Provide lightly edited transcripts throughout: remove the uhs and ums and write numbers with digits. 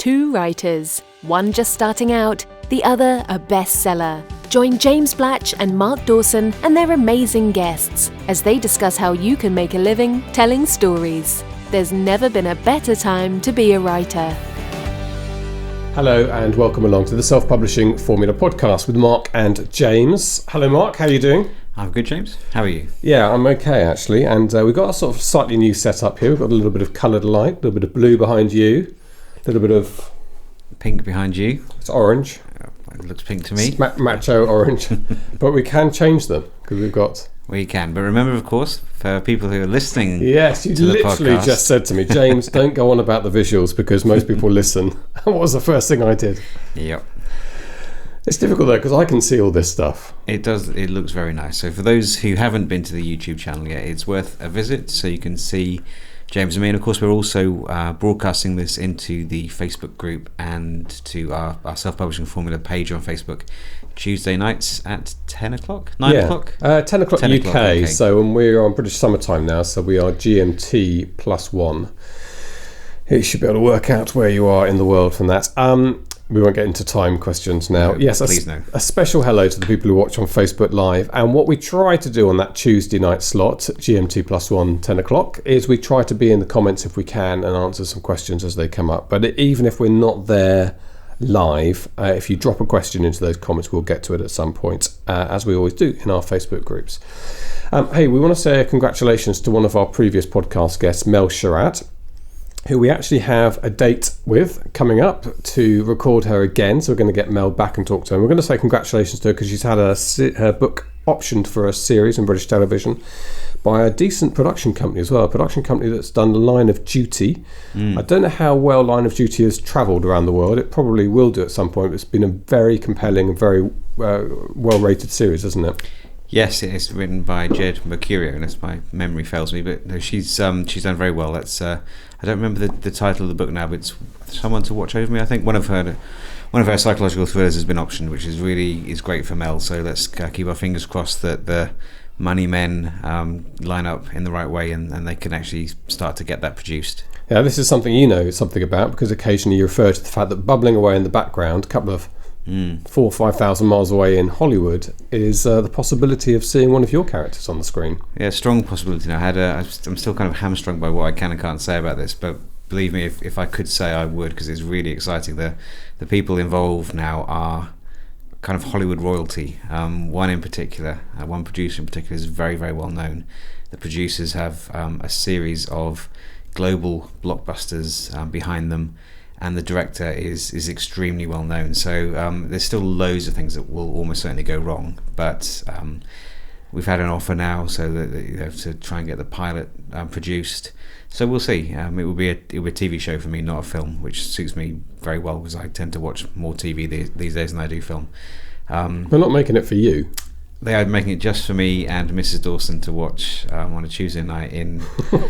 two writers, one just starting out, the other a bestseller. Join James Blatch and Mark Dawson and their amazing guests as they discuss how you can make a living telling stories. There's never been a better time to be a writer. Hello and welcome along to the Self-Publishing Formula podcast with Mark and James. Hello Mark, how are you doing? I'm good, James. How are you? Yeah, I'm okay actually, and we've got a sort of slightly new setup here. We've got a little bit of coloured light, a little bit of blue behind you, a little bit of... pink behind you. It's orange. It looks pink to me. Macho orange. But we can change them because we've got... We can, but remember, of course, for people who are listening. Yes, you literally just said to me, James, don't go on about the visuals because most people listen. And what was the first thing I did? Yep. It's difficult though because I can see all this stuff. It does. It looks very nice. So for those who haven't been to the YouTube channel yet, it's worth a visit so you can see James and me. And of course, we're also broadcasting this into the Facebook group and to our Self-Publishing Formula page on Facebook. Tuesday nights at 10 o'clock? 9 o'clock? 10 o'clock 10 UK, o'clock, okay. So we're on British summertime now, so we are GMT +1. You should be able to work out where you are in the world from that. We won't get into time questions now. No, yes, please no. A special hello to the people who watch on Facebook Live. And what we try to do on that Tuesday night slot, GMT +1, 10 o'clock, is we try to be in the comments if we can and answer some questions as they come up. But even if we're not there live, if you drop a question into those comments, we'll get to it at some point, as we always do in our Facebook groups. Hey, we want to say congratulations to one of our previous podcast guests, Mel Sherratt, who we actually have a date with coming up to record her again. So we're going to get Mel back and talk to her. And we're going to say congratulations to her because she's had her book optioned for a series in British television by a decent production company as well, a production company that's done Line of Duty. I don't know how well Line of Duty has travelled around the world. It probably will do at some point, but it's been a very compelling and very well-rated series, isn't it? Yes, it is written by Jed Mercurio, unless my memory fails me. But no, she's done very well. That's I don't remember the title of the book now, but it's Someone to Watch Over Me. I think one of her psychological thrillers has been optioned, which is great for Mel. So let's keep our fingers crossed that the money men line up in the right way and they can actually start to get that produced. Yeah, this is something you know something about because occasionally you refer to the fact that bubbling away in the background, a couple of 4,000 or 5,000 miles away in Hollywood, is the possibility of seeing one of your characters on the screen. Yeah, strong possibility. Now, I'm still kind of hamstrung by what I can and can't say about this, but believe me, if I could say, I would, because it's really exciting. The people involved now are kind of Hollywood royalty. One in particular, one producer in particular, is very, very well known. The producers have a series of global blockbusters behind them, and the director is extremely well known. So there's still loads of things that will almost certainly go wrong, but we've had an offer now, so that to try and get the pilot produced. So we'll see. It will be a TV show for me, not a film, which suits me very well because I tend to watch more TV these days than I do film. We're not making it for you. They are making it just for me and Mrs. Dawson to watch on a Tuesday night in...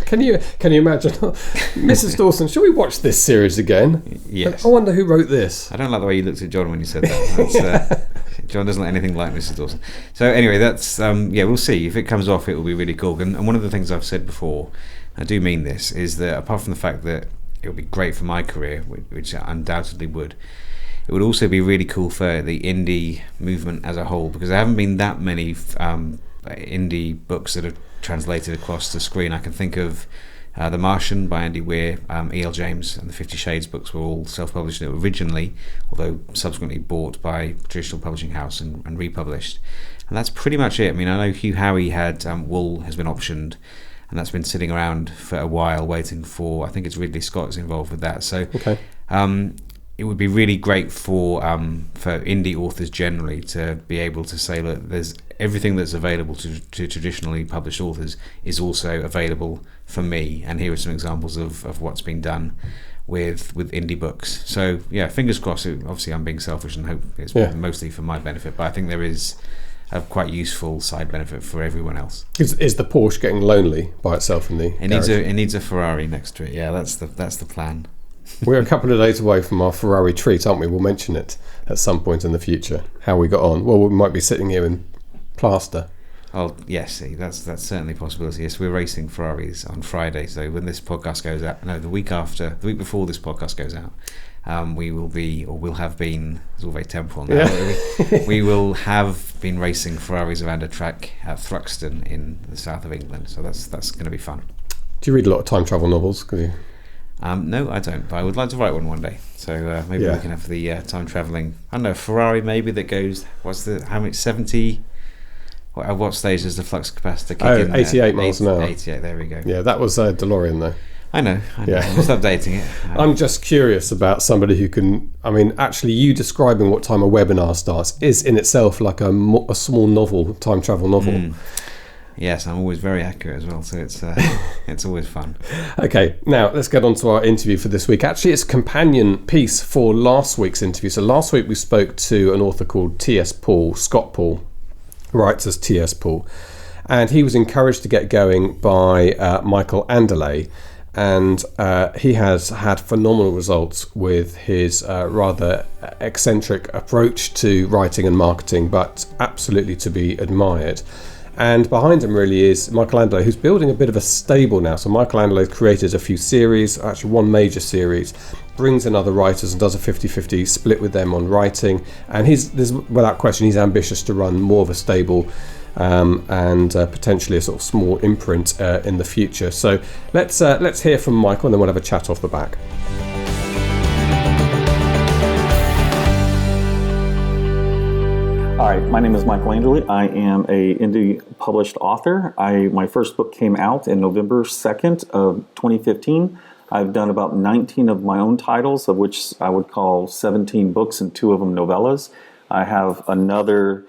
Can you imagine? Mrs. Dawson, shall we watch this series again? Yes. I wonder who wrote this. I don't like the way you looked at John when you said that. John doesn't look anything like Mrs. Dawson. So anyway, that's... we'll see. If it comes off, it will be really cool. And one of the things I've said before, I do mean this, is that apart from the fact that it would be great for my career, which it undoubtedly would, it would also be really cool for the indie movement as a whole, because there haven't been that many indie books that have translated across the screen. I can think of The Martian by Andy Weir, E.L. James, and the 50 Shades books were all self-published originally, although subsequently bought by a traditional publishing house and republished. And that's pretty much it. I mean, I know Hugh Howey had Wool has been optioned, and that's been sitting around for a while waiting for, I think it's Ridley Scott's involved with that. So okay. It would be really great for indie authors generally to be able to say, look, there's everything that's available to traditionally published authors is also available for me, and here are some examples of what's being done with indie books. So yeah, fingers crossed. Obviously I'm being selfish and hope it's mostly for my benefit, but I think there is a quite useful side benefit for everyone else. Is the Porsche getting lonely by itself in the garage? It needs a Ferrari next to it. Yeah, that's the plan. We're a couple of days away from our Ferrari treat, aren't we? We'll mention it at some point in the future, how we got on. Well, we might be sitting here in plaster. Oh, yes, that's certainly a possibility. Yes, we're racing Ferraris on Friday, so when this podcast goes out, the week before this podcast goes out, we will be, or will have been, it's all very temporal now, we will have been racing Ferraris around a track at Thruxton in the south of England. So that's going to be fun. Do you read a lot of time travel novels? No, I don't, but I would like to write one day. So maybe we can have the time travelling, I don't know, Ferrari maybe that goes, how many, 70... At what stage does the flux capacitor kick in? 88 miles an hour. 88, there we go. Yeah, that was DeLorean though. I know. Yeah. I'm just updating it. I'm just curious about somebody who can, actually you describing what time a webinar starts is in itself like a small novel, time travel novel. Yes, I'm always very accurate as well, so it's always fun. Okay, now let's get on to our interview for this week. Actually, it's a companion piece for last week's interview. So last week we spoke to an author called T.S. Paul, Scott Paul, writes as T.S. Paul, and he was encouraged to get going by Michael Anderle, and he has had phenomenal results with his rather eccentric approach to writing and marketing, but absolutely to be admired. And behind him really is Michael Anderle, who's building a bit of a stable now. So Michael Anderle has created a few series, actually one major series, brings in other writers and does a 50-50 split with them on writing. And there's without question, he's ambitious to run more of a stable and potentially a sort of small imprint in the future. So let's hear from Michael, and then we'll have a chat off the back. All right, my name is Michael Anderle. I am a indie published author. My first book came out in November 2nd of 2015. I've done about 19 of my own titles, of which I would call 17 books and 2 of them novellas. I have another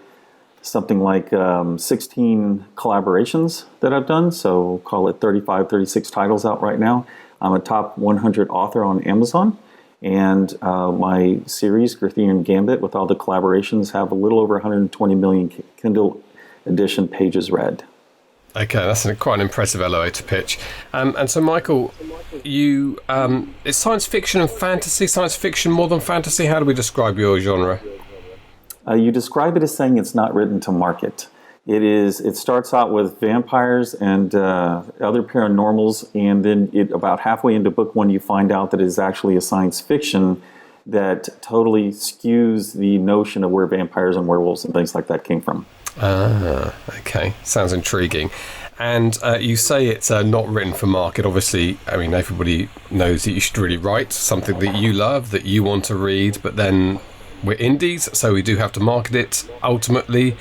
something like 16 collaborations that I've done, so call it 35, 36 titles out right now. I'm a top 100 author on Amazon. And my series, Grythian Gambit, with all the collaborations, have a little over 120 million Kindle edition pages read. Okay, that's quite an impressive LOA to pitch. And so, Michael, you it's science fiction and fantasy, science fiction more than fantasy. How do we describe your genre? You describe it as saying it's not written to market. It starts out with vampires and other paranormals, and then about halfway into book 1, you find out that it is actually a science fiction that totally skews the notion of where vampires and werewolves and things like that came from. Okay. Sounds intriguing. And you say it's not written for market. Obviously, everybody knows that you should really write something that you love, that you want to read, but then we're indies, so we do have to market it ultimately.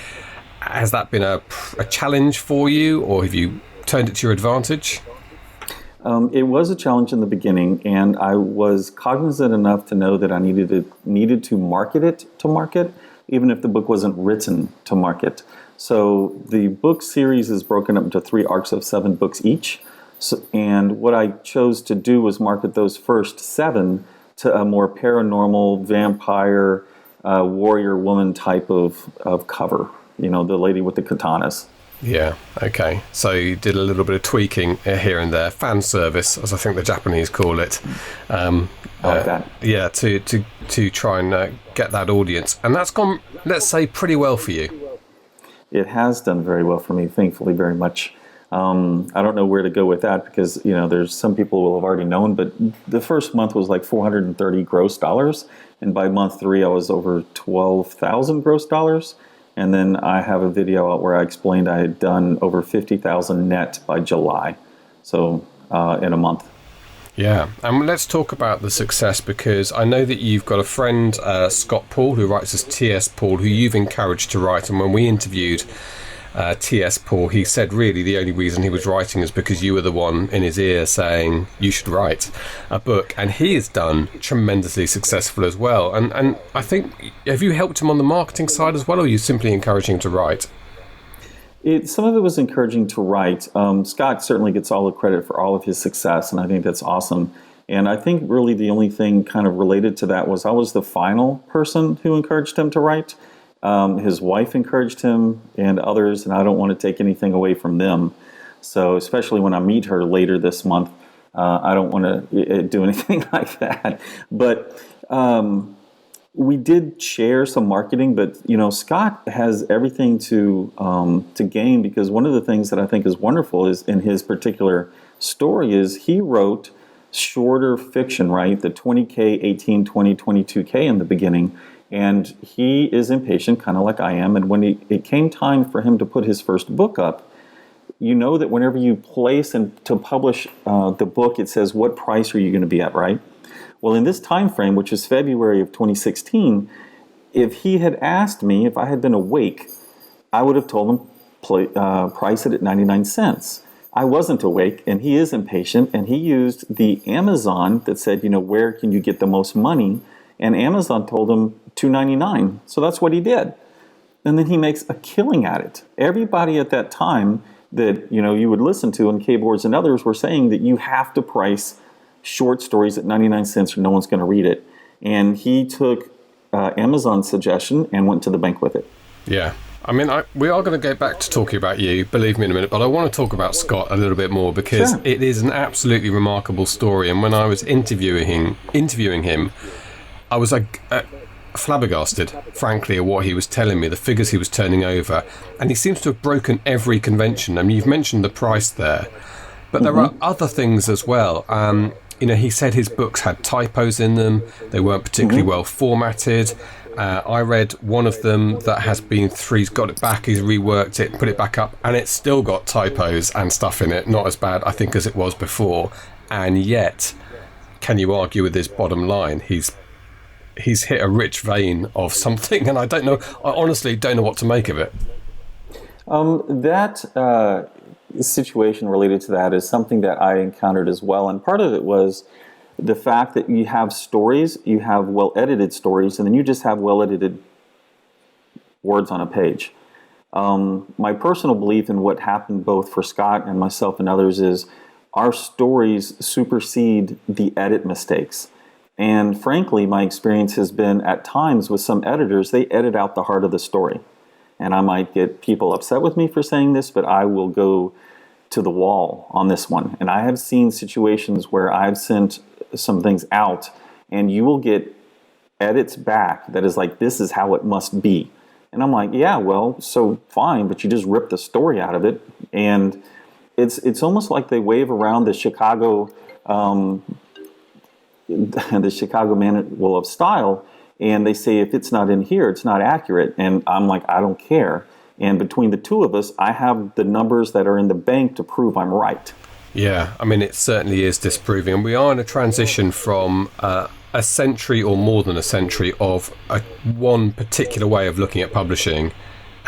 Has that been a challenge for you, or have you turned it to your advantage? It was a challenge in the beginning, and I was cognizant enough to know that I needed to market it to market, even if the book wasn't written to market. So the book series is broken up into 3 arcs of 7 books each. And what I chose to do was market those first 7 to a more paranormal, vampire, warrior woman type of cover. The lady with the katanas. Yeah, okay. So you did a little bit of tweaking here and there, fan service, as I think the Japanese call it. Like that. Yeah, to try and get that audience. And that's gone, let's say, pretty well for you. It has done very well for me, thankfully, very much. I don't know where to go with that because, there's some people who have already known, but the first month was like $430 gross dollars. And by month 3, I was over 12,000 gross dollars. And then I have a video out where I explained I had done over 50,000 net by July, so in a month. Yeah, and let's talk about the success, because I know that you've got a friend, Scott Paul, who writes as T.S. Paul, who you've encouraged to write. And when we interviewed T.S. Paul, he said really the only reason he was writing is because you were the one in his ear saying you should write a book, and he has done tremendously successful as well. And I think, have you helped him on the marketing side as well, or are you simply encouraging him to write? Some of it was encouraging to write. Scott certainly gets all the credit for all of his success, and I think that's awesome. And I think really the only thing kind of related to that was I was the final person who encouraged him to write. His wife encouraged him and others, and I don't want to take anything away from them. So especially when I meet her later this month, I don't want to do anything like that. But we did share some marketing, but Scott has everything to gain, because one of the things that I think is wonderful is in his particular story is he wrote shorter fiction, right? The 20K, 18, 20, 22K in the beginning. And he is impatient, kind of like I am. And when it came time for him to put his first book up, you know that whenever you place and to publish the book, it says, what price are you going to be at, right? Well, in this time frame, which is February of 2016, if he had asked me, if I had been awake, I would have told him, price it at 99 cents. I wasn't awake, and he is impatient, and he used the Amazon that said, where can you get the most money? And Amazon told him $2.99. So that's what he did. And then he makes a killing at it. Everybody at that time that you would listen to, and K-Boards and others were saying that you have to price short stories at 99 cents or no one's going to read it. And he took Amazon's suggestion and went to the bank with it. Yeah. I mean, we are going to go back to talking about you, believe me, in a minute, but I want to talk about Scott a little bit more because It is an absolutely remarkable story. And when I was interviewing him, I was flabbergasted, frankly, at what he was telling me, the figures he was turning over. And he seems to have broken every convention. I mean, you've mentioned the price there, but there are other things as well. He said his books had typos in them. They weren't particularly well formatted. I read one of them that has been he's got it back, he's reworked it, put it back up, and it's still got typos and stuff in it. Not as bad, I think, as it was before. And yet, can you argue with his bottom line? He's hit a rich vein of something, and I honestly don't know what to make of it. That situation related to that is something that I encountered as well, and part of it was the fact that you have stories, you have well-edited stories, and then you just have well-edited words on a page. My personal belief in what happened both for Scott and myself and others is our stories supersede the edit mistakes. And frankly, my experience has been at times with some editors, they edit out the heart of the story. And I might get people upset with me for saying this, but I will go to the wall on this one. And I have seen situations where I've sent some things out and you will get edits back that is like, this is how it must be. And I'm like, yeah, well, so fine, but you just ripped the story out of it. And it's almost like they wave around the Chicago Manual of Style, and they say, if it's not in here, it's not accurate. And I'm like, I don't care. And between the two of us, I have the numbers that are in the bank to prove I'm right. Yeah, I mean, it certainly is disproving. And we are in a transition from a century or more than a century of one particular way of looking at publishing.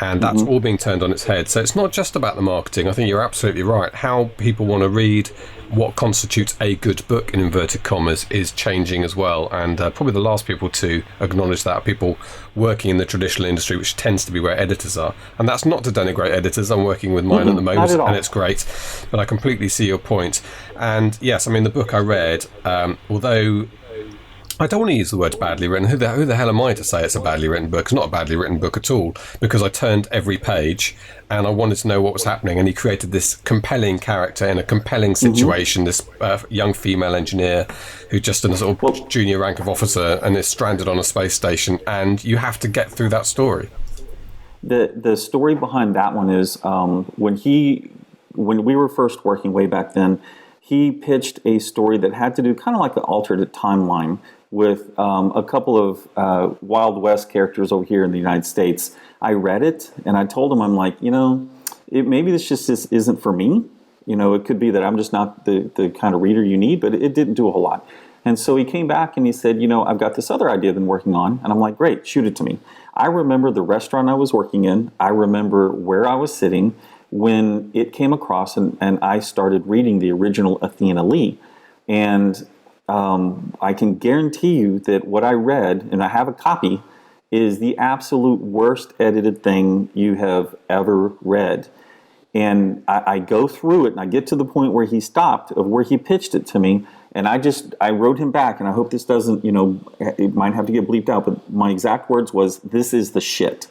And that's all being turned on its head. So it's not just about the marketing. I think you're absolutely right. How people want to read what constitutes a good book, in inverted commas, is changing as well. And probably the last people to acknowledge that are people working in the traditional industry, which tends to be where editors are. And that's not to denigrate editors. I'm working with mine at the moment, and it's great. But I completely see your point. And yes, I mean, the book I read, although I don't want to use the words badly written. Who the hell am I to say it's a badly written book? It's not a badly written book at all, because I turned every page and I wanted to know what was happening. And he created this compelling character in a compelling situation, this young female engineer who's just in a sort of junior rank of officer and is stranded on a space station. And you have to get through that story. The story behind that one is when we were first working way back then, he pitched a story that had to do kind of like an alternate timeline with a couple of Wild West characters over here in the United States. I read it and I told him, I'm like, maybe this just isn't for me. It could be that I'm just not the kind of reader you need, but it didn't do a whole lot. And so he came back and he said, I've got this other idea I've been working on. And I'm like, great, shoot it to me. I remember the restaurant I was working in. I remember where I was sitting when it came across and I started reading the original Athena Lee. And I can guarantee you that what I read, and I have a copy, is the absolute worst edited thing you have ever read. And I go through it and I get to the point where he stopped, of where he pitched it to me. And I wrote him back, and I hope this doesn't, it might have to get bleeped out, but my exact words was, this is the shit.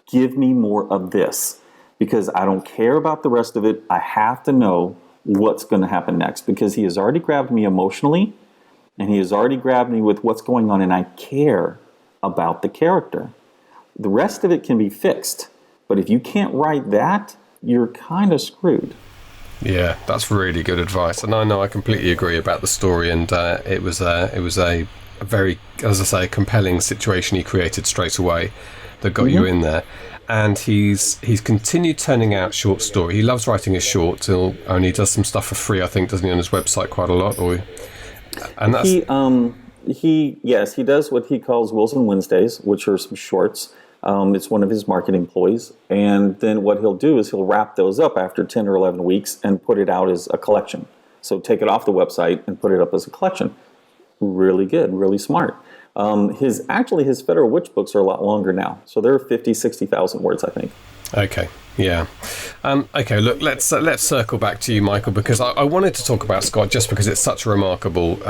Give me more of this, because I don't care about the rest of it. I have to know what's going to happen next, because he has already grabbed me emotionally. And he has already grabbed me with what's going on, and I care about the character. The rest of it can be fixed, but if you can't write that, you're kind of screwed. Yeah, that's really good advice, and I know I completely agree about the story. And it was a very, as I say, compelling situation he created straight away that got you in there. And he's continued turning out short story. He loves writing his shorts, and he does some stuff for free, I think, doesn't he, on his website quite a lot? And that's He does what he calls Wilson Wednesdays, which are some shorts. It's one of his marketing ploys. And then what he'll do is he'll wrap those up after 10 or 11 weeks and put it out as a collection. So take it off the website and put it up as a collection. Really good, really smart. His Federal Witch books are a lot longer now. So they're 50, 60,000 words, I think. Okay. Yeah. Okay. Look, let's circle back to you, Michael, because I wanted to talk about Scott just because it's such a remarkable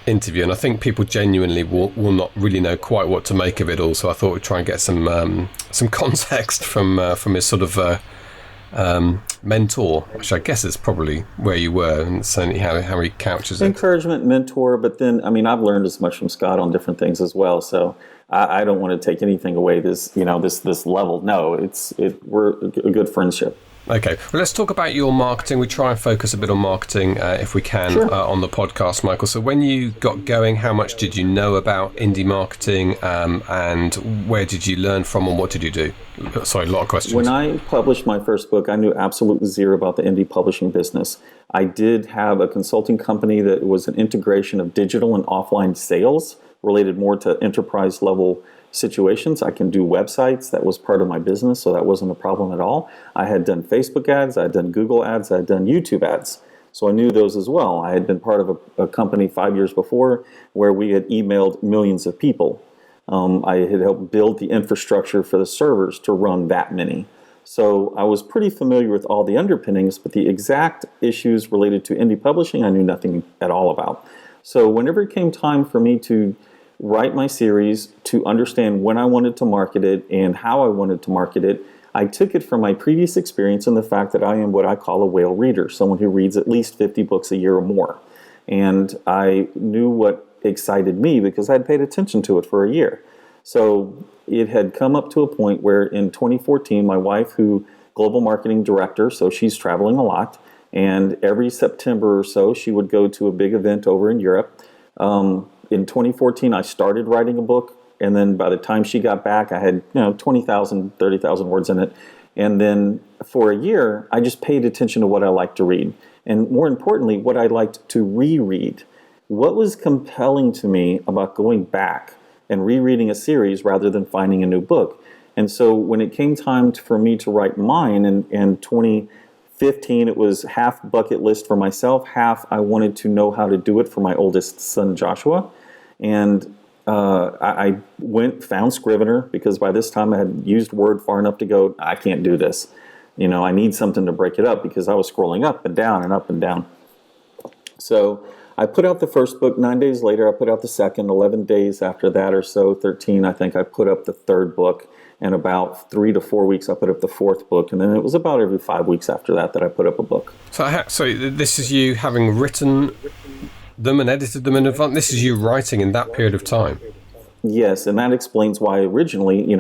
interview, and I think people genuinely will not really know quite what to make of it all. So I thought we'd try and get some context from his sort of mentor, which I guess is probably where you were, and certainly how he couches it. Encouragement, mentor, but then I've learned as much from Scott on different things as well. So I don't want to take anything away this level. No, we're a good friendship. Okay, well, let's talk about your marketing. We try and focus a bit on marketing if we can on the podcast, Michael. So when you got going, how much did you know about indie marketing, and where did you learn from, and what did you do? Sorry, a lot of questions. When I published my first book, I knew absolutely zero about the indie publishing business. I did have a consulting company that was an integration of digital and offline sales related more to enterprise level situations. I can do websites. That was part of my business, so that wasn't a problem at all. I had done Facebook ads, I had done Google ads, I had done YouTube ads. So I knew those as well. I had been part of a company 5 years before where we had emailed millions of people. I had helped build the infrastructure for the servers to run that many. So I was pretty familiar with all the underpinnings, but the exact issues related to indie publishing, I knew nothing at all about. So whenever it came time for me to write my series, to understand when I wanted to market it and how I wanted to market it, I took it from my previous experience and the fact that I am what I call a whale reader, someone who reads at least 50 books a year or more. And I knew what excited me because I'd paid attention to it for a year. So it had come up to a point where in 2014, my wife, who global marketing director, so she's traveling a lot, and every September or so, she would go to a big event over in Europe. In 2014, I started writing a book, and then by the time she got back, I had 20,000, 30,000 words in it. And then for a year, I just paid attention to what I liked to read, and more importantly, what I liked to reread. What was compelling to me about going back and rereading a series rather than finding a new book? And so when it came time for me to write mine in 2015, it was half bucket list for myself, half I wanted to know how to do it for my oldest son, Joshua. And I found Scrivener because by this time I had used Word far enough to go, I can't do this. I need something to break it up because I was scrolling up and down and up and down. So I put out the first book. 9 days later, I put out the second. 11 days after that or so, 13, I think I put up the third book. And about 3 to 4 weeks, I put up the fourth book. And then it was about every 5 weeks after that I put up a book. So this is you having written them and edited them in advance? This is you writing in that period of time? Yes, and that explains why originally,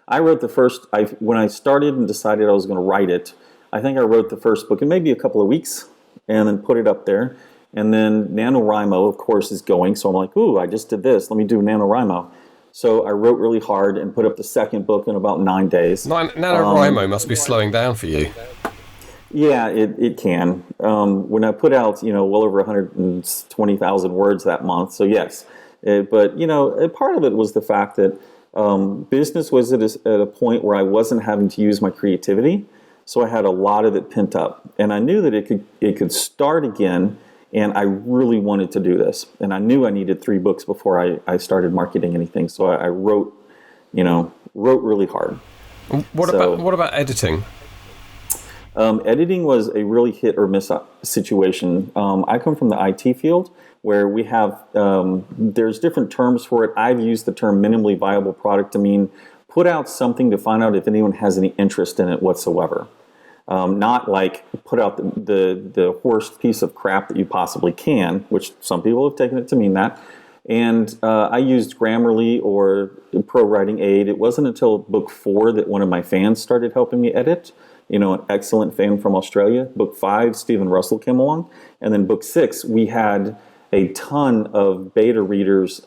I wrote the first, when I started and decided I was going to write it, I think I wrote the first book in maybe a couple of weeks and then put it up there. And then NaNoWriMo, of course, is going. So I'm like, ooh, I just did this. Let me do NaNoWriMo. So I wrote really hard and put up the second book in about 9 days. NaNoWriMo must be slowing down for you. Yeah, it can. When I put out, well over 120,000 words that month, so yes. But, part of it was the fact that business was at a point where I wasn't having to use my creativity, so I had a lot of it pent up. And I knew that it could start again, and I really wanted to do this. And I knew I needed 3 books before I started marketing anything, so I wrote really hard. What about editing? Editing was a really hit or miss situation. I come from the IT field where we have, there's different terms for it. I've used the term minimally viable product to mean put out something to find out if anyone has any interest in it whatsoever. Not like put out the worst piece of crap that you possibly can, which some people have taken it to mean that. And I used Grammarly or Pro Writing Aid. It wasn't until book 4 that one of my fans started helping me edit. an excellent fan from Australia. Book 5, Stephen Russell came along. And then book 6, we had a ton of beta readers,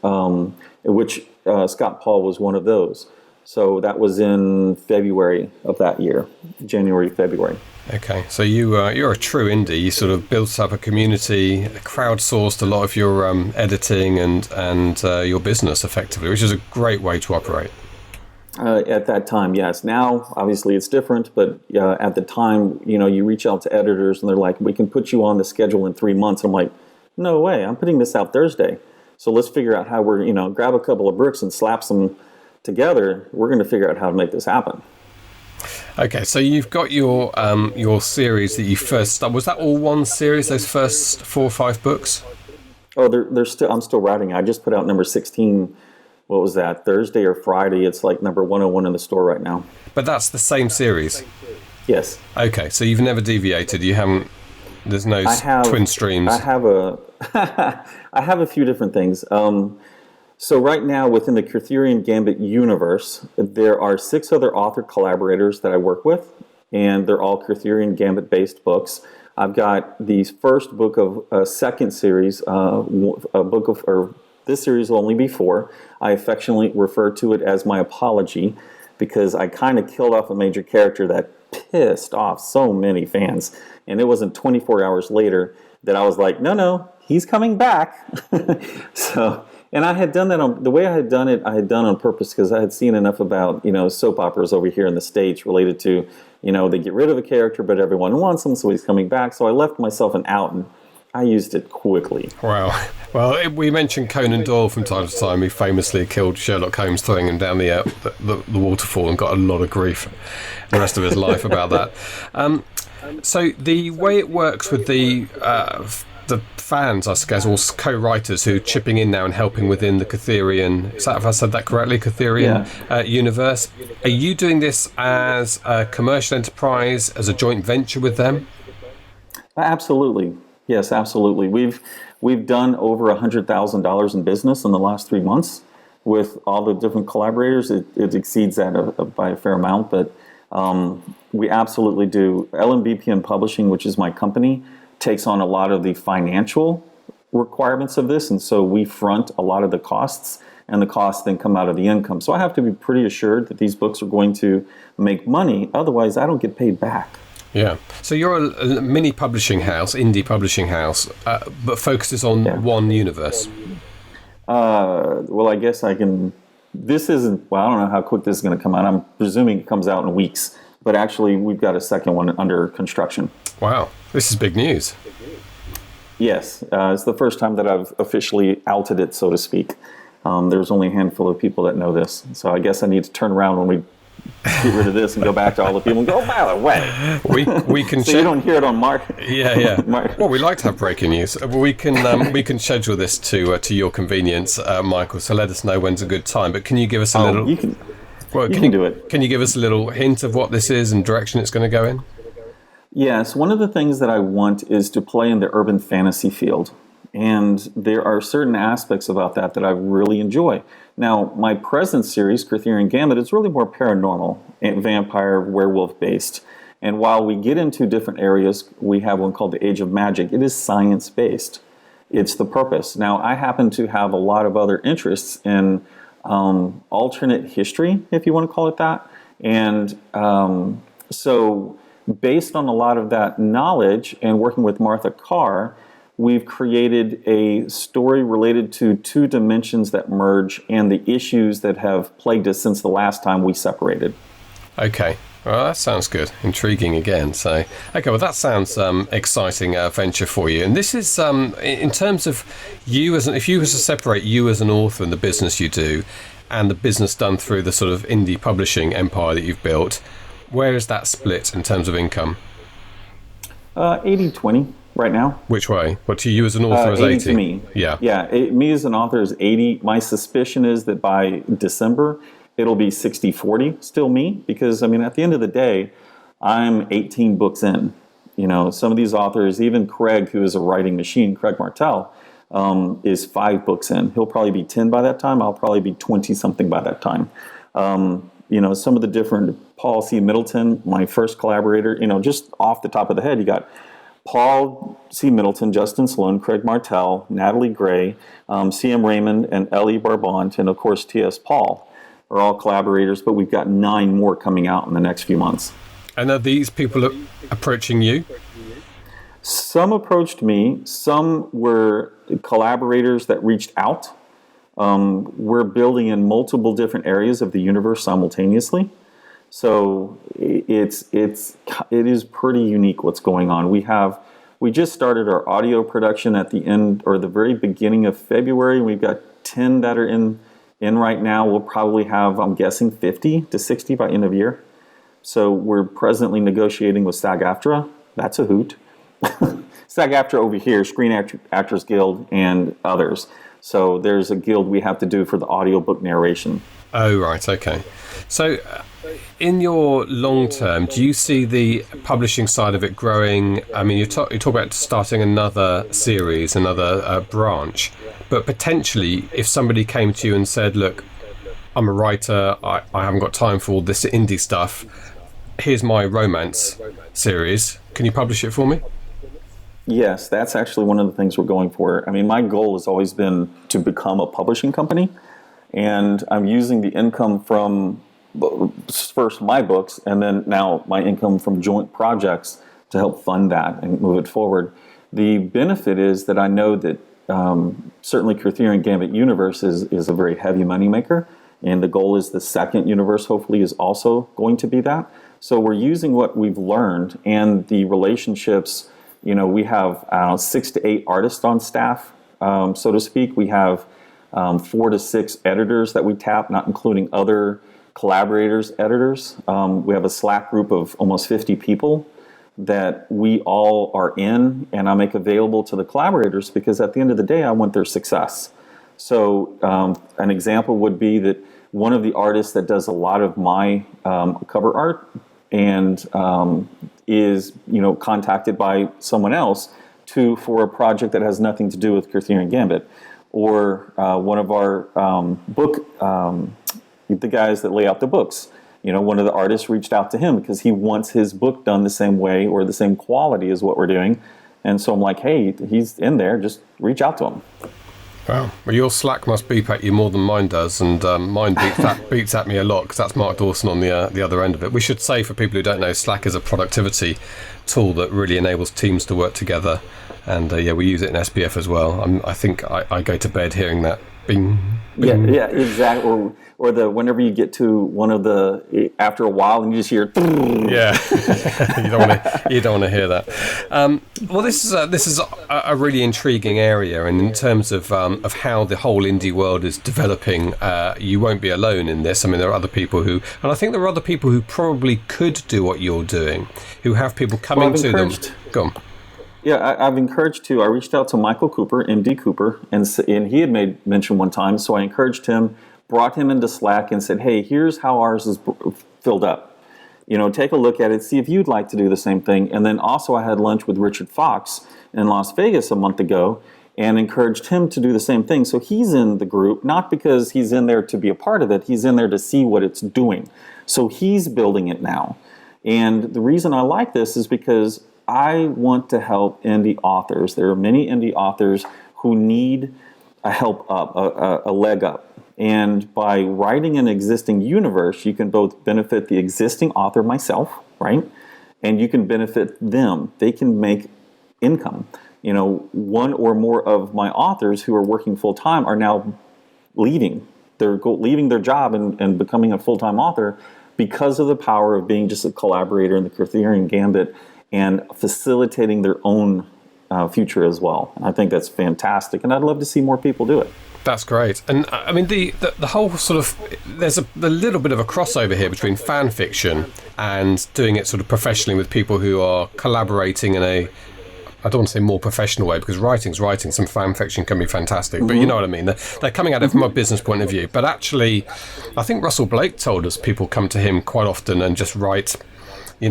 which Scott Paul was one of those. So that was in February of that year, January, February. Okay, so you're a true indie. You sort of built up a community, crowdsourced a lot of your editing and your business effectively, which is a great way to operate. At that time, yes. Now, obviously, it's different, but at the time, you reach out to editors and they're like, we can put you on the schedule in 3 months. I'm like, no way, I'm putting this out Thursday. So let's figure out how we're, grab a couple of bricks and slap some together. We're going to figure out how to make this happen. Okay, so you've got your series that you first started. Was that all one series, those first 4 or 5 books? Oh, I'm still writing. I just put out number 16. What was that, Thursday or Friday? It's like number 101 in the store right now. But that's the same series? Yes. Okay, so you've never deviated. You haven't. There's no twin streams. I have a few different things. So right now within the Arthurian Gambit universe, there are 6 other author collaborators that I work with, and they're all Arthurian Gambit based books. I've got the first book of a second series, this series will only be 4. I affectionately refer to it as my apology because I kind of killed off a major character that pissed off so many fans. And it wasn't 24 hours later that I was like, no, he's coming back. And I had done that the way I had done it, I had done on purpose because I had seen enough about, soap operas over here in the States related to, they get rid of a character, but everyone wants him, so he's coming back. So I left myself an out and I used it quickly. Wow. Well, we mentioned Conan Doyle from time to time. He famously killed Sherlock Holmes throwing him down the waterfall and got a lot of grief the rest of his life about that. So the way it works with the fans, I guess, or co-writers who are chipping in now and helping within the Arthurian, if I said that correctly, Arthurian universe, are you doing this as a commercial enterprise, as a joint venture with them? Absolutely. Yes, absolutely. We've done over $100,000 in business in the last 3 months with all the different collaborators. It exceeds that by a fair amount, but we absolutely do. LMBPM Publishing, which is my company, takes on a lot of the financial requirements of this, and so we front a lot of the costs, and the costs then come out of the income. So I have to be pretty assured that these books are going to make money, otherwise I don't get paid back. Yeah. So you're a mini publishing house, indie publishing house, but focuses on one universe. Well, I guess I can... This isn't... Well, I don't know how quick this is going to come out. I'm presuming it comes out in weeks. But actually, we've got a second one under construction. Wow. This is big news. Yes. It's the first time that I've officially outed it, so to speak. There's only a handful of people that know this. So I guess I need to turn around when we get rid of this and go back to all the people and go, oh, by the way. We can so you don't hear it on Mark. Yeah. Well, we like to have breaking news. We can schedule this to your convenience, Michael. So let us know when's a good time. But can you give us a little? You can do it. Can you give us a little hint of what this is and direction it's going to go in? Yes. One of the things that I want is to play in the urban fantasy field. And there are certain aspects about that I really enjoy. Now, my present series, Arthurian Gambit, is really more paranormal and vampire, werewolf based. And while we get into different areas, we have one called the Age of Magic. It is science based. It's the purpose. Now, I happen to have a lot of other interests in alternate history, if you want to call it that. And so based on a lot of that knowledge and working with Martha Carr, we've created a story related to 2 dimensions that merge and the issues that have plagued us since the last time we separated. Okay. Well, that sounds good. Intriguing again. So, okay, well, that sounds exciting venture for you. And this is, in terms of you, if you were to separate you as an author and the business you do, and the business done through the sort of indie publishing empire that you've built, where is that split in terms of income? 80-20. Right now. Which way? What to you as an author is 80 80? To me. Yeah. Me as an author is 80. My suspicion is that by December, it'll be 60-40, still me. Because, at the end of the day, I'm 18 books in. Some of these authors, even Craig, who is a writing machine, Craig Martell, is 5 books in. He'll probably be 10 by that time. I'll probably be 20-something by that time. Some of the different Paul C. Middleton, my first collaborator. Just off the top of the head, you got Paul C. Middleton, Justin Sloan, Craig Martell, Natalie Gray, C.M. Raymond, and Ellie Barbant, and of course T.S. Paul are all collaborators, but we've got 9 more coming out in the next few months. And are these people approaching you? Some approached me. Some were collaborators that reached out. We're building in multiple different areas of the universe simultaneously. So it is pretty unique what's going on. We just started our audio production at the end or the very beginning of February. We've got 10 that are in right now. We'll probably have, I'm guessing, 50 to 60 by end of year. So we're presently negotiating with SAG-AFTRA. That's a hoot. SAG-AFTRA over here, Screen Actors Guild, and others. So there's a guild we have to do for the audiobook narration. Oh, right, okay. So in your long term, do you see the publishing side of it growing? I mean, you talk about starting another series, another branch, but potentially if somebody came to you and said, look, I'm a writer, I haven't got time for all this indie stuff, here's my romance series, can you publish it for me? Yes, that's actually one of the things we're going for. I mean, my goal has always been to become a publishing company, and I'm using the income from first my books and then now my income from joint projects to help fund that and move it forward. The benefit is that I know that certainly Arthurian Gambit Universe is a very heavy moneymaker, and the goal is the second universe hopefully is also going to be that. So we're using what we've learned and the relationships. We have 6 to 8 artists on staff, so to speak. We have 4 to 6 editors that we tap, not including other collaborators, editors. We have a Slack group of almost 50 people that we all are in, and I make available to the collaborators because at the end of the day, I want their success. So an example would be that one of the artists that does a lot of my cover art and is contacted by someone else for a project that has nothing to do with Arthurian Gambit, or one of our the guys that lay out the books. One of the artists reached out to him because he wants his book done the same way or the same quality as what we're doing, and so I'm like, hey, he's in there, just reach out to him. Wow. Well, your Slack must beep at you more than mine does, and mine beeps at me a lot because that's Mark Dawson on the other end of it. We should say, for people who don't know, Slack is a productivity tool that really enables teams to work together, and we use it in SPF as well. I think I go to bed hearing that bing, bing. Yeah, exactly. Or whenever you get to one of the, after a while, and you just hear. Yeah, you don't want to hear that. Well, this is a really intriguing area, and in terms of how the whole indie world is developing, you won't be alone in this. I mean, there are other people who, and I think there are other people who probably could do what you're doing, who have people coming to them. Go on. Yeah, I've encouraged to. I reached out to Michael Cooper, MD Cooper, and he had made mention one time, so I encouraged him, brought him into Slack and said, hey, here's how ours is filled up. Take a look at it, see if you'd like to do the same thing. And then also I had lunch with Richard Fox in Las Vegas a month ago and encouraged him to do the same thing. So he's in the group, not because he's in there to be a part of it, he's in there to see what it's doing. So he's building it now. And the reason I like this is because I want to help indie authors. There are many indie authors who need a help up, a leg up. And by writing an existing universe, you can both benefit the existing author, myself, right? And you can benefit them. They can make income. One or more of my authors who are working full-time are now leaving. They're leaving their job and becoming a full-time author because of the power of being just a collaborator in the Arthurian Gambit and facilitating their own future as well. And I think that's fantastic, and I'd love to see more people do it. That's great. And I mean, the whole sort of, there's a little bit of a crossover here between fan fiction and doing it sort of professionally with people who are collaborating in a, I don't want to say more professional way, because writing's writing. Some fan fiction can be fantastic, but you know what I mean. They're coming at it from a business point of view. But actually, I think Russell Blake told us people come to him quite often and just write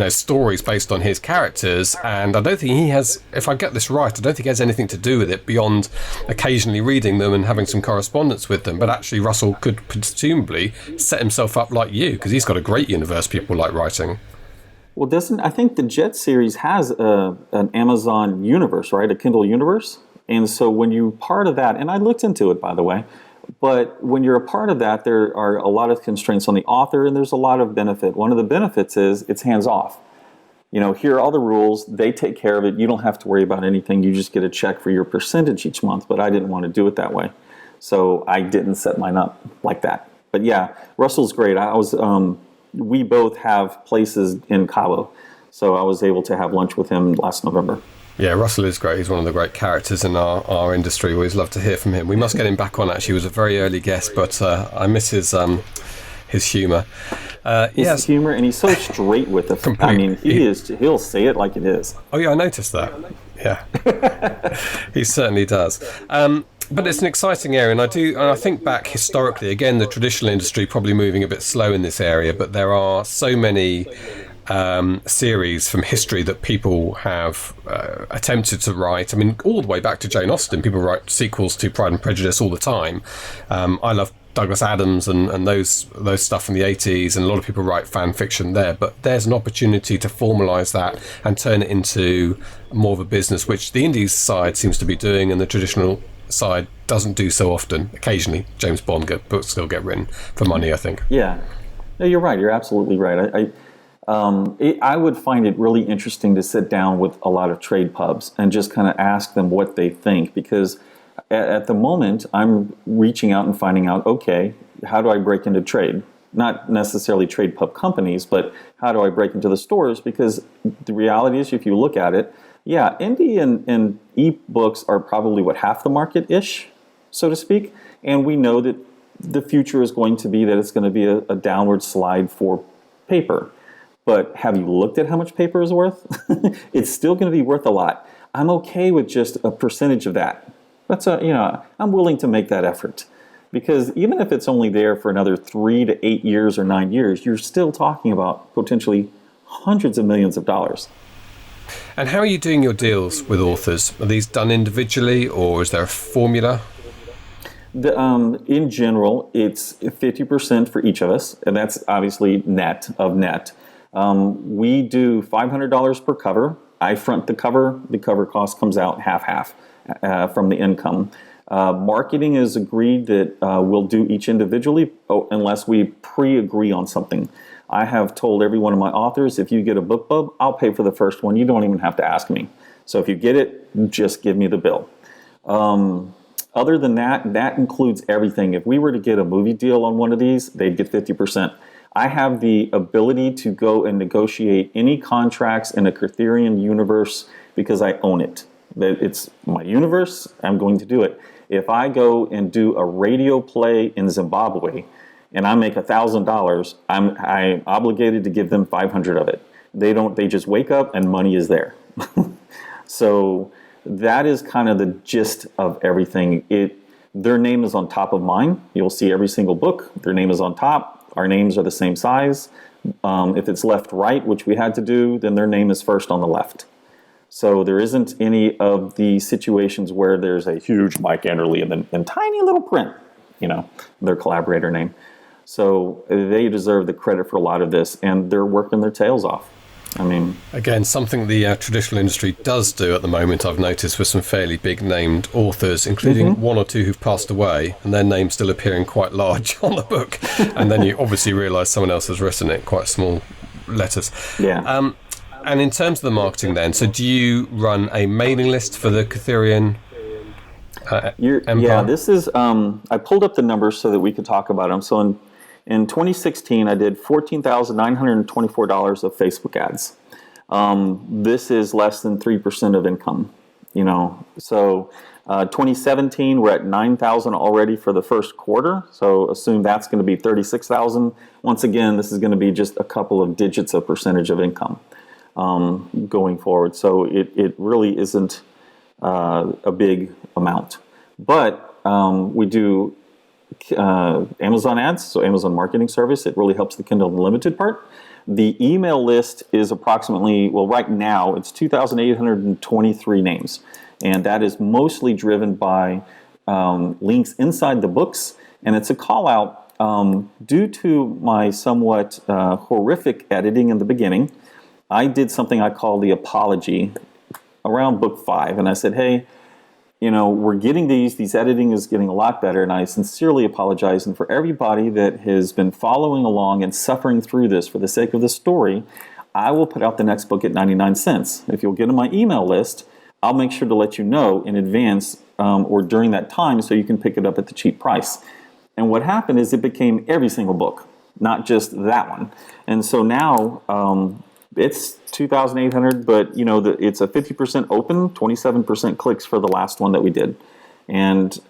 stories based on his characters, and I don't think he has, if I get this right, I don't think he has anything to do with it beyond occasionally reading them and having some correspondence with them. But actually Russell could presumably set himself up like you, because he's got a great universe people like writing. Well, I think the Jet series has an Amazon universe, right? A Kindle universe. And so when you're part of that, and I looked into it, by the way, but when you're a part of that, there are a lot of constraints on the author, and there's a lot of benefit. One of the benefits is it's hands-off. Here are all the rules. They take care of it. You don't have to worry about anything. You just get a check for your percentage each month, but I didn't want to do it that way. So I didn't set mine up like that. But yeah, Russell's great. We both have places in Cabo, so I was able to have lunch with him last November. Yeah, Russell is great. He's one of the great characters in our industry. We always love to hear from him. We must get him back on, actually. He was a very early guest, but I miss his humour. His humour, and he's so straight with it. I mean, he'll say it like it is. Oh, yeah, I noticed that. Yeah, he certainly does. But it's an exciting area, and I think back historically, again, the traditional industry probably moving a bit slow in this area, but there are so many series from history that people have attempted to write. I mean, all the way back to Jane Austen, people write sequels to Pride and Prejudice all the time. I love Douglas Adams and those stuff from the 80s, and a lot of people write fan fiction there, but there's an opportunity to formalise that and turn it into more of a business, which the indies side seems to be doing, and the traditional side doesn't do so often. Occasionally James Bond books still get written for money, I think. Yeah, no, you're right. You're absolutely right. I would find it really interesting to sit down with a lot of trade pubs and just kind of ask them what they think, because at the moment I'm reaching out and finding out, okay, how do I break into trade? Not necessarily trade pub companies, but how do I break into the stores? Because the reality is, if you look at it, yeah, indie and e-books are probably half the market-ish, so to speak. And we know that the future is going to be that it's going to be a downward slide for paper. But have you looked at how much paper is worth? It's still going to be worth a lot. I'm okay with just a percentage of that. I'm willing to make that effort. Because even if it's only there for another 3 to 8 years or 9 years, you're still talking about potentially hundreds of millions of dollars. And how are you doing your deals with authors? Are these done individually, or is there a formula? In general, it's 50% for each of us, and that's obviously net. We do $500 per cover. I front the cover. The cover cost comes out half from the income. Marketing is agreed that we'll do each individually unless we pre-agree on something. I have told every one of my authors, if you get a book club, I'll pay for the first one. You don't even have to ask me. So if you get it, just give me the bill. Other than that, that includes everything. If we were to get a movie deal on one of these, they'd get 50%. I have the ability to go and negotiate any contracts in a Criterion universe because I own it. It's my universe. I'm going to do it. If I go and do a radio play in Zimbabwe and I make $1,000, I'm obligated to give them 500 of it. They don't. They just wake up and money is there. So that is kind of the gist of everything. Their name is on top of mine. You'll see every single book. Their name is on top. Our names are the same size. If it's left-right, which we had to do, then their name is first on the left. So there isn't any of the situations where there's a huge Mike Anderle and then tiny little print, their collaborator name. So they deserve the credit for a lot of this, and they're working their tails off. I mean, again, something the traditional industry does do at the moment, I've noticed, with some fairly big named authors, including one or two who've passed away, and their names still appearing quite large on the book. And then you obviously realise someone else has written it, quite small letters. Yeah. And in terms of the marketing then, so do you run a mailing list for the Criterion empire? Yeah, this is, I pulled up the numbers so that we could talk about them. So in 2016, I did $14,924 of Facebook ads. This is less than 3% of income, So 2017, we're at 9,000 already for the first quarter. So assume that's going to be 36,000. Once again, this is going to be just a couple of digits of percentage of income going forward. So it really isn't a big amount. But we do Amazon ads, so Amazon Marketing Service. It really helps the Kindle Unlimited part. The email list is approximately, well, right now it's 2,823 names. And that is mostly driven by links inside the books. And it's a call out due to my somewhat horrific editing in the beginning. I did something I call the apology around book 5. And I said, hey, we're getting these editing is getting a lot better, and I sincerely apologize. And for everybody that has been following along and suffering through this for the sake of the story, I will put out the next book at 99 cents. If you'll get on my email list, I'll make sure to let you know in advance or during that time so you can pick it up at the cheap price. And what happened is it became every single book, not just that one. And so now it's 2,800, but it's a 50% open, 27% clicks for the last one that we did. And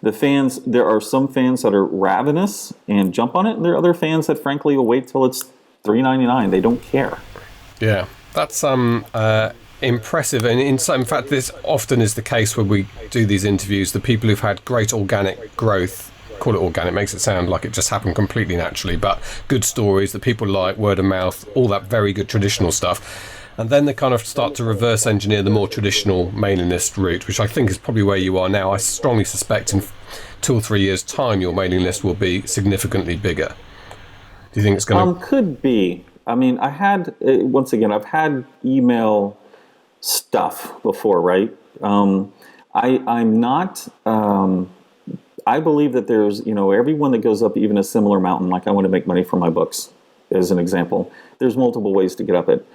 the fans, there are some fans that are ravenous and jump on it, and there are other fans that frankly will wait till it's $3.99. They don't care. Yeah, that's impressive. And in fact, this often is the case when we do these interviews. The people who've had great organic growth, call it organic, makes it sound like it just happened completely naturally, but good stories that people like, word of mouth, all that very good traditional stuff. And then they kind of start to reverse engineer the more traditional mailing list route, which I think is probably where you are now. I strongly suspect in 2 or 3 years' time your mailing list will be significantly bigger. Do you think it's going to... Could be. I mean, I had, once again, I've had email stuff before, right? I'm not... I believe that there's, everyone that goes up even a similar mountain, like I want to make money from my books, as an example, there's multiple ways to get up it.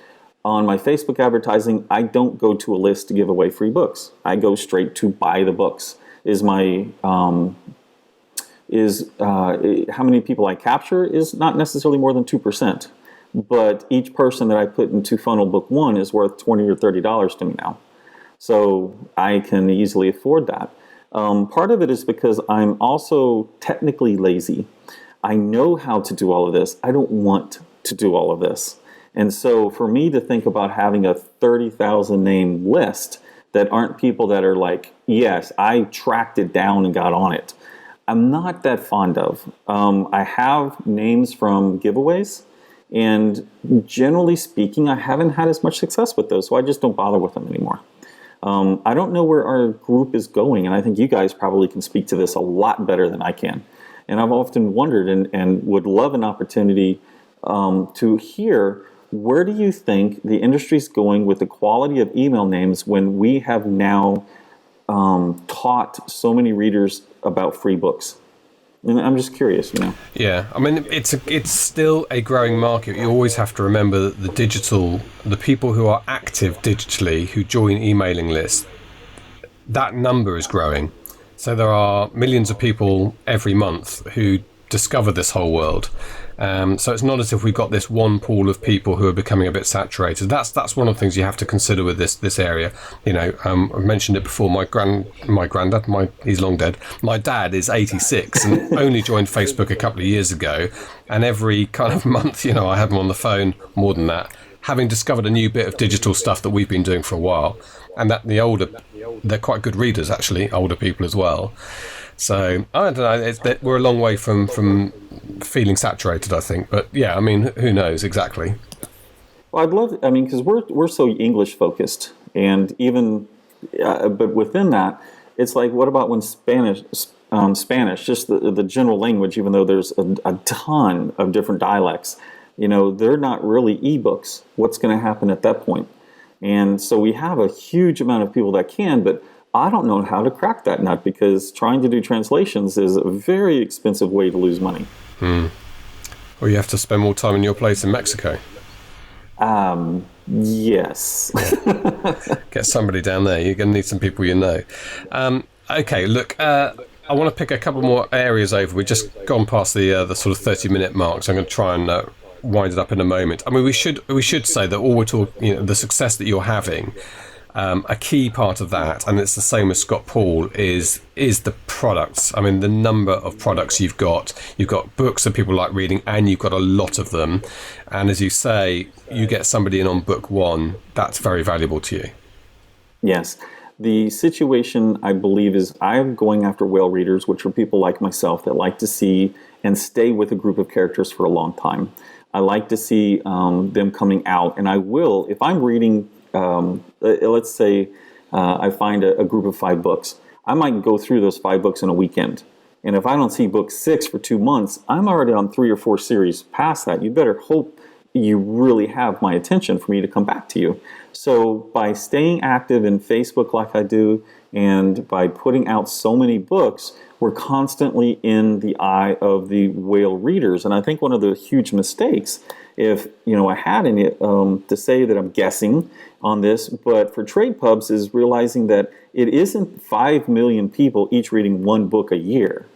On my Facebook advertising, I don't go to a list to give away free books. I go straight to buy the books. How many people I capture is not necessarily more than 2%. But each person that I put into funnel book 1 is worth $20 or $30 to me now. So I can easily afford that. Part of it is because I'm also technically lazy. I know how to do all of this. I don't want to do all of this. And so for me to think about having a 30,000 name list that aren't people that are like, yes, I tracked it down and got on it, I'm not that fond of. I have names from giveaways, and generally speaking, I haven't had as much success with those, so I just don't bother with them anymore. I don't know where our group is going, and I think you guys probably can speak to this a lot better than I can. And I've often wondered and would love an opportunity to hear, where do you think the industry's going with the quality of email names when we have now taught so many readers about free books? And I'm just curious, Yeah, I mean, it's still a growing market. You always have to remember that the people who are active digitally, who join emailing lists, that number is growing. So there are millions of people every month who discover this whole world. So it's not as if we've got this one pool of people who are becoming a bit saturated. That's one of the things you have to consider with this area. I've mentioned it before. My granddad, he's long dead. My dad is 86 and only joined Facebook a couple of years ago. And every kind of month, I have him on the phone, more than that, having discovered a new bit of digital stuff that we've been doing for a while. And that they're quite good readers, actually, older people as well. So I don't know. We're a long way from feeling saturated, I think. But yeah, I mean, who knows exactly? Well, I'd love. Because we're so English focused, and even but within that, it's like, what about when Spanish, just the general language, even though there's a ton of different dialects, they're not really ebooks. What's going to happen at that point? And so we have a huge amount of people that can, but I don't know how to crack that nut, because trying to do translations is a very expensive way to lose money. Or you have to spend more time in your place in Mexico. Yes. Get somebody down there. You're going to need some people Okay, look, I want to pick a couple more areas over. We've just gone past the sort of 30-minute mark, so I'm going to try and wind it up in a moment. I mean, we should say that all we're talking, the success that you're having, a key part of that, and it's the same as Scott Paul, is the products. I mean, the number of products you've got. You've got books that people like reading, and you've got a lot of them. And as you say, you get somebody in on book 1, that's very valuable to you. Yes. The situation, I believe, is I'm going after whale readers, which are people like myself that like to see and stay with a group of characters for a long time. I like to see them coming out, and I will, if I'm reading, let's say I find a group of 5 books, I might go through those 5 books in a weekend. And if I don't see book 6 for 2 months, I'm already on 3 or 4 series past that. You better hope you really have my attention for me to come back to you. So by staying active in Facebook like I do, and by putting out so many books, we're constantly in the eye of the whale readers. And I think one of the huge mistakes, if I had any to say that I'm guessing on this, but for trade pubs, is realizing that it isn't 5 million people each reading 1 book a year.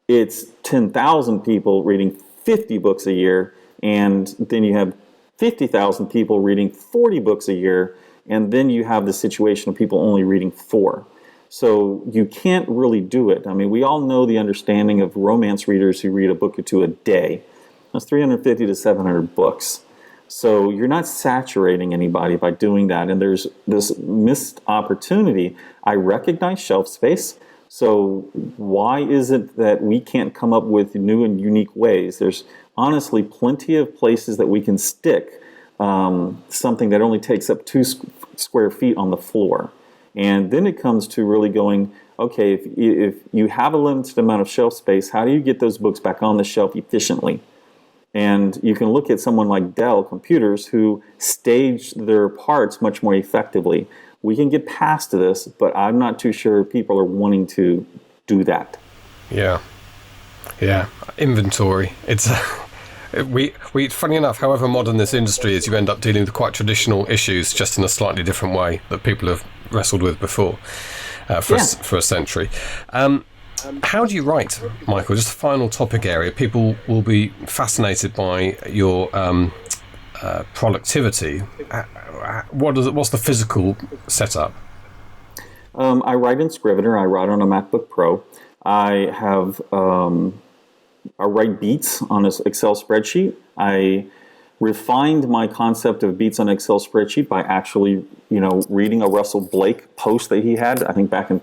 It's 10,000 people reading 50 books a year, and then you have 50,000 people reading 40 books a year, and then you have the situation of people only reading 4. So you can't really do it. I mean, we all know the understanding of romance readers who read a book or 2 a day. That's 350 to 700 books. So you're not saturating anybody by doing that, and there's this missed opportunity. I recognize shelf space. So why is it that we can't come up with new and unique ways? There's honestly plenty of places that we can stick something that only takes up 2 square feet on the floor. And then it comes to really going, okay, if you have a limited amount of shelf space, how do you get those books back on the shelf efficiently? And you can look at someone like Dell Computers who stage their parts much more effectively. We can get past this, but I'm not too sure people are wanting to do that. Yeah. Inventory. It's we funny enough, however modern this industry is, you end up dealing with quite traditional issues just in a slightly different way that people have wrestled with before for a century. How do you write, Michael? Just a final topic area. People will be fascinated by your productivity. What's the physical setup? I write in Scrivener. I write on a MacBook Pro. I have I write beats on an Excel spreadsheet. I refined my concept of beats on an Excel spreadsheet by actually, reading a Russell Blake post that he had, I think back in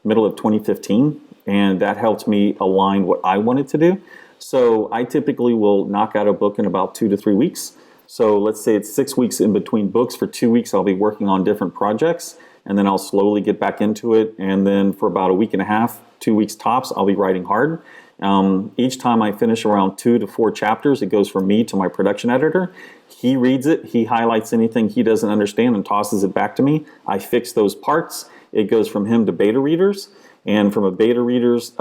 middle of 2015, and that helped me align what I wanted to do. So I typically will knock out a book in about 2 to 3 weeks. So let's say it's 6 weeks in between books. For 2 weeks, I'll be working on different projects, and then I'll slowly get back into it. And then for about a week and a half, 2 weeks tops, I'll be writing hard. Each time I finish around 2 to 4 chapters, it goes from me to my production editor. He reads it, he highlights anything he doesn't understand and tosses it back to me. I fix those parts. It goes from him to beta readers. And from a beta readers,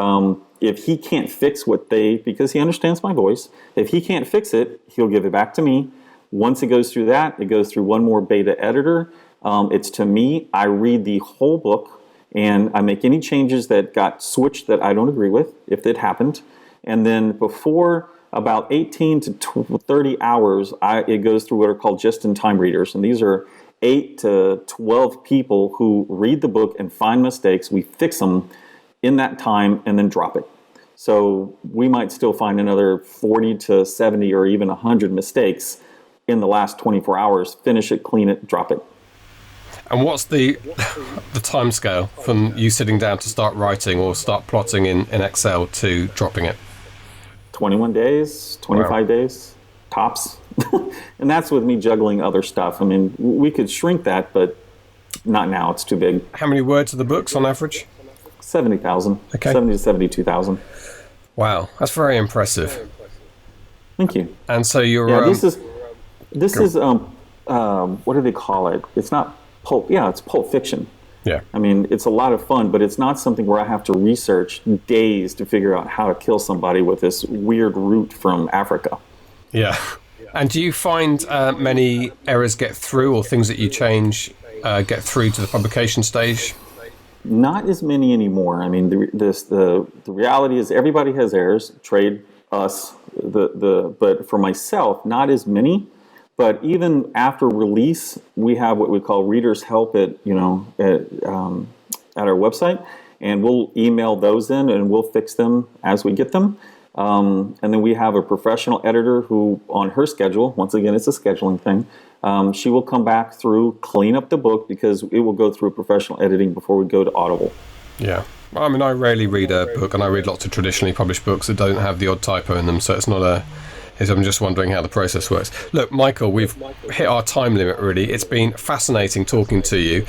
if he can't fix because he understands my voice, if he can't fix it, he'll give it back to me. Once it goes through that, it goes through one more beta editor. It's to me. I read the whole book, and I make any changes that got switched that I don't agree with, if it happened. And then before about 18 to 30 hours, it goes through what are called just-in-time readers. And these are 8 to 12 people who read the book and find mistakes. We fix them in that time and then drop it. So we might still find another 40 to 70 or even 100 mistakes in the last 24 hours. Finish it, clean it, drop it. And what's the time scale from you sitting down to start writing or start plotting in Excel to dropping it? 21 days, 25 days, tops. And that's with me juggling other stuff. I mean, we could shrink that, but not now. It's too big. How many words are the books on average? 70,000. Okay. 70 to 72,000. Wow, that's very impressive. Thank you. And so you're... this is what do they call it? It's not pulp. Yeah, it's pulp fiction. Yeah. I mean, it's a lot of fun, but it's not something where I have to research days to figure out how to kill somebody with this weird root from Africa. Yeah. And do you find many errors get through, or things that you change get through to the publication stage? Not as many anymore. I mean, the reality is everybody has errors. Trade, us, but for myself, not as many. But even after release, we have what we call readers help at our website, and we'll email those in and we'll fix them as we get them. And then we have a professional editor who, on her schedule, once again, it's a scheduling thing, She will come back through, clean up the book, because it will go through professional editing before we go to Audible. Yeah. I mean, I rarely read a book, and I read lots of traditionally published books that don't have the odd typo in them, so it's not I'm just wondering how the process works. Look, Michael, we've hit our time limit, really. It's been fascinating talking to you.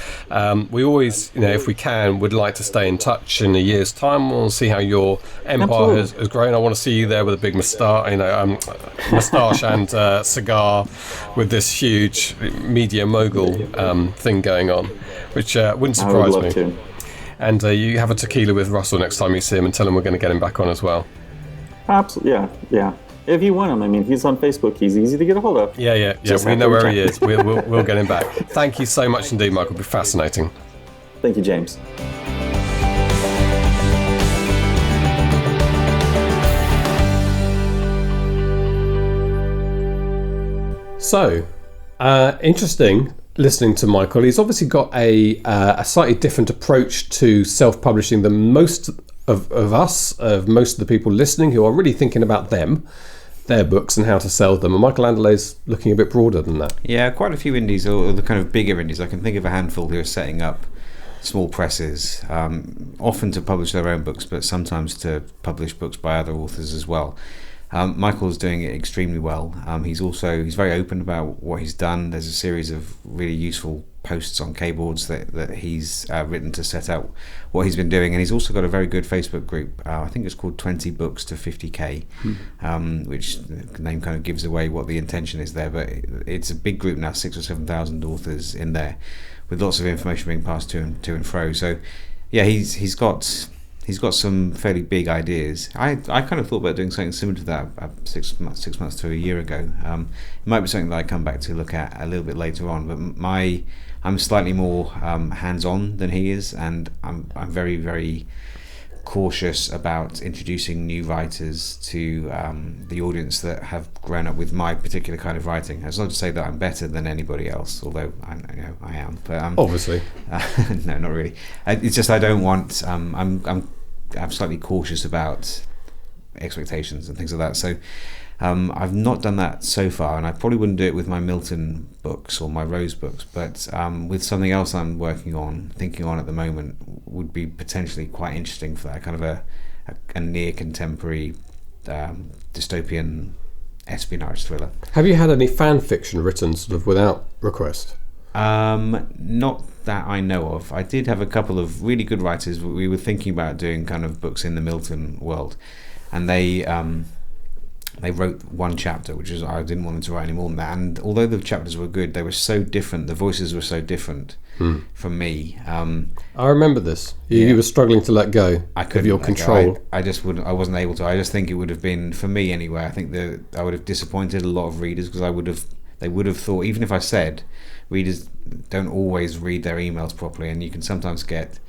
We always, if we can, would like to stay in touch in a year's time. We'll see how your empire has grown. I want to see you there with a big moustache, and cigar with this huge media mogul thing going on, which wouldn't surprise I would love me. to. And you have a tequila with Russell next time you see him, and tell him we're going to get him back on as well. Absolutely, yeah. If you want him, I mean, he's on Facebook. He's easy to get a hold of. Yeah. We know where he is. We'll get him back. Thank you so much indeed, Michael. It'll be fascinating. Thank you, James. So, interesting listening to Michael. He's obviously got a slightly different approach to self-publishing than most of us, of most of the people listening who are really thinking about their books and how to sell them. And Michael Anderle is looking a bit broader than that. Yeah, quite a few indies, or the kind of bigger indies. I can think of a handful who are setting up small presses, often to publish their own books, but sometimes to publish books by other authors as well. Michael's doing it extremely well. He's very open about what he's done. There's a series of really useful posts on Kboards that he's written to set out what he's been doing, and he's also got a very good Facebook group. I think it's called 20 Books to 50k, which the name kind of gives away what the intention is there, but it's a big group now, 6,000 or 7,000 authors in there, with lots of information being passed to and fro. So yeah, he's got some fairly big ideas. I kind of thought about doing something similar to that 6 months to a year ago. It might be something that I come back to look at a little bit later on, but I'm slightly more hands-on than he is, and I'm very, very cautious about introducing new writers to the audience that have grown up with my particular kind of writing. That's not to say that I'm better than anybody else, although I am. But Obviously, no, not really. It's just I don't want. I'm slightly cautious about expectations and things like that. So I've not done that so far, and I probably wouldn't do it with my Milton books or my Rose books, but with something else I'm thinking on at the moment, would be potentially quite interesting for that kind of a near contemporary dystopian espionage thriller. Have you had any fan fiction written sort of without request? Not that I know of. I did have a couple of really good writers. We were thinking about doing kind of books in the Milton world, and they wrote one chapter, which is I didn't want them to write any more than that. And although the chapters were good, they were so different. The voices were so different from me. I remember this. You were struggling to let go of your control. I wasn't able to. I just think it would have been, for me anyway, I think that I would have disappointed a lot of readers, because they would have thought, even if I said readers don't always read their emails properly, and you can sometimes get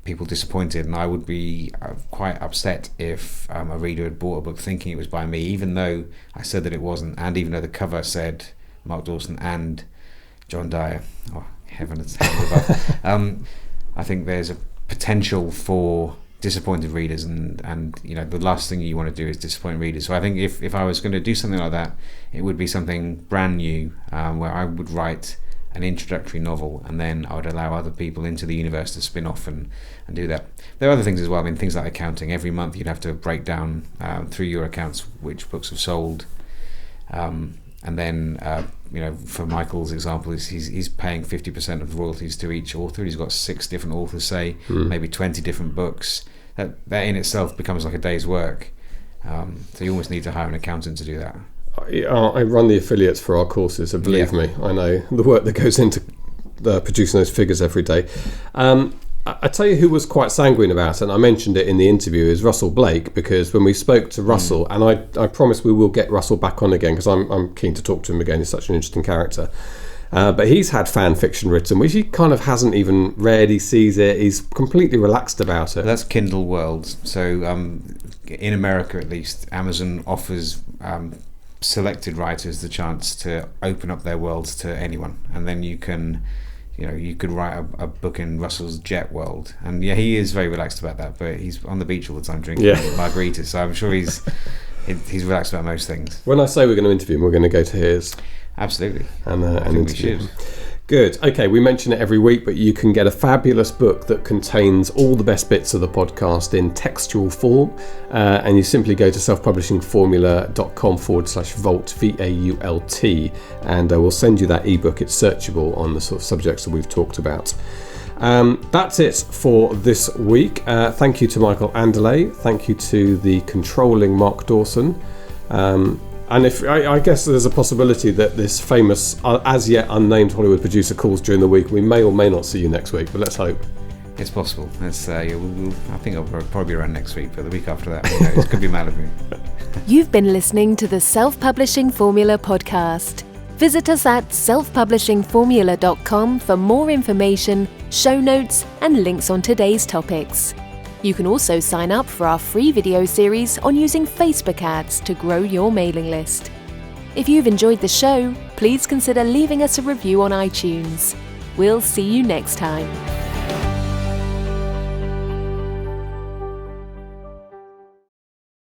people disappointed, and I would be quite upset if a reader had bought a book thinking it was by me, even though I said that it wasn't, and even though the cover said Mark Dawson and John Dyer. Oh, heaven above. I think there's a potential for disappointed readers, and the last thing you want to do is disappoint readers. So I think if I was going to do something like that, it would be something brand new, where I would write an introductory novel, and then I would allow other people into the universe to spin off and do that. There are other things as well. I mean, things like accounting. Every month you'd have to break down through your accounts which books have sold, and then for Michael's example, he's paying 50% of the royalties to each author. He's got 6 different authors, say, maybe 20 different books. That in itself becomes like a day's work. So you almost need to hire an accountant to do that. I run the affiliates for our courses, so believe me, I know the work that goes into producing those figures every day. I tell you who was quite sanguine about it, and I mentioned it in the interview, is Russell Blake, because when we spoke to Russell, and I promise we will get Russell back on again, because I'm keen to talk to him again. He's such an interesting character. But he's had fan fiction written, which he kind of hasn't even read. He sees it. He's completely relaxed about it. That's Kindle World. So in America, at least, Amazon offers selected writers the chance to open up their worlds to anyone, and then you can, you could write a book in Russell's jet world, and he is very relaxed about that. But he's on the beach all the time drinking margaritas, so I'm sure he's relaxed about most things. When I say we're going to interview him, we're going to go to his Absolutely. And I an think we interview. should. Good. Okay, we mention it every week, but you can get a fabulous book that contains all the best bits of the podcast in textual form. And you simply go to selfpublishingformula.com/vault, VAULT, and we'll send you that ebook. It's searchable on the sort of subjects that we've talked about. That's it for this week. Thank you to Michael Anderle. Thank you to the controlling Mark Dawson. And if I guess there's a possibility that this famous, as yet unnamed Hollywood producer calls during the week, we may or may not see you next week, but let's hope. It's possible. It's, I think I'll probably be around next week, but the week after that, who knows? It could be Malibu. You've been listening to the Self-Publishing Formula podcast. Visit us at selfpublishingformula.com for more information, show notes, and links on today's topics. You can also sign up for our free video series on using Facebook ads to grow your mailing list. If you've enjoyed the show, please consider leaving us a review on iTunes. We'll see you next time.